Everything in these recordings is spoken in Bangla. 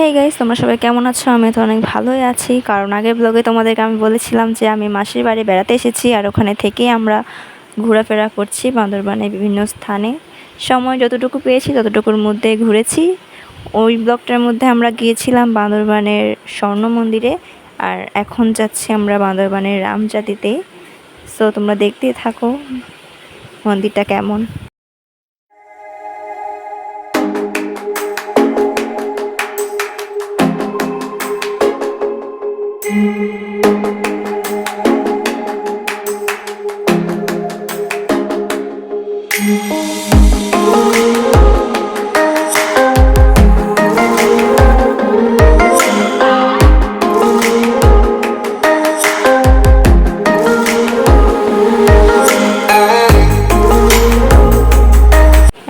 হেই গাইস, তোমরা সবাই কেমন আছো? আমি তো অনেক ভালোই আছি, কারণ আগের ব্লগে তোমাদেরকে আমি বলেছিলাম যে আমি মাসির বাড়ি বেড়াতে এসেছি আর ওখানে থেকেই আমরা ঘোরাফেরা করছি বান্দরবানের বিভিন্ন স্থানে। সময় যতটুকু পেয়েছি ততটুকুর মধ্যে ঘুরেছি। ওই ব্লগটার মধ্যে আমরা গিয়েছিলাম বান্দরবানের স্বর্ণ মন্দিরে, আর এখন যাচ্ছি আমরা বান্দরবানের রামজাতিতে। সো তোমরা দেখতেই থাকো মন্দিরটা কেমন।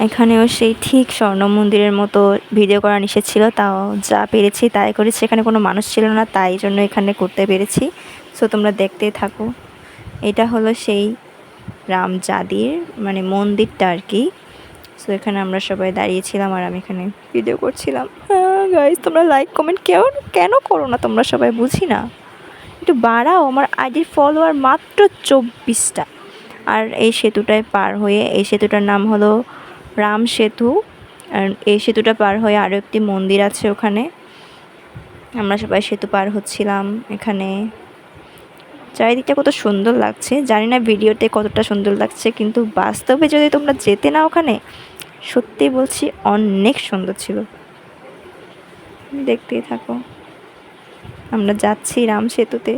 এখানেও সেই ঠিক স্বর্ণ মন্দিরের মতো ভিডিও করা নিষেধ ছিল, তাও যা পেরেছি তাই করেছি। এখানে কোনো মানুষ ছিল না, তাই জন্য এখানে করতে পেরেছি। সো তোমরা দেখতেই থাকো। এটা হলো সেই রামজাদির মানে মন্দিরটা আর কি। সো এখানে আমরা সবাই দাঁড়িয়েছিলাম আর আমি এখানে ভিডিও করছিলাম। হ্যাঁ গাইজ, তোমরা লাইক কমেন্ট কেন করো না তোমরা? সবাই বুঝি না, একটু বাড়াও। আমার আইডির ফলোয়ার মাত্র 24টা। আর এই সেতুটায় পার হয়ে, এই সেতুটার নাম হলো রাম সেতু, আর এই সেতুটা পার হয়ে আরও একটি মন্দির আছে ওখানে। আমরা সবাই সেতু পার হচ্ছিলাম। এখানে চারিদিকটা কত সুন্দর লাগছে, জানি না ভিডিওতে কতটা সুন্দর লাগছে, কিন্তু বাস্তবে যদি তোমরা যেতে না ওখানে, সত্যি বলছি অনেক সুন্দর ছিল। দেখতেই থাকো, আমরা যাচ্ছি রাম সেতুতে।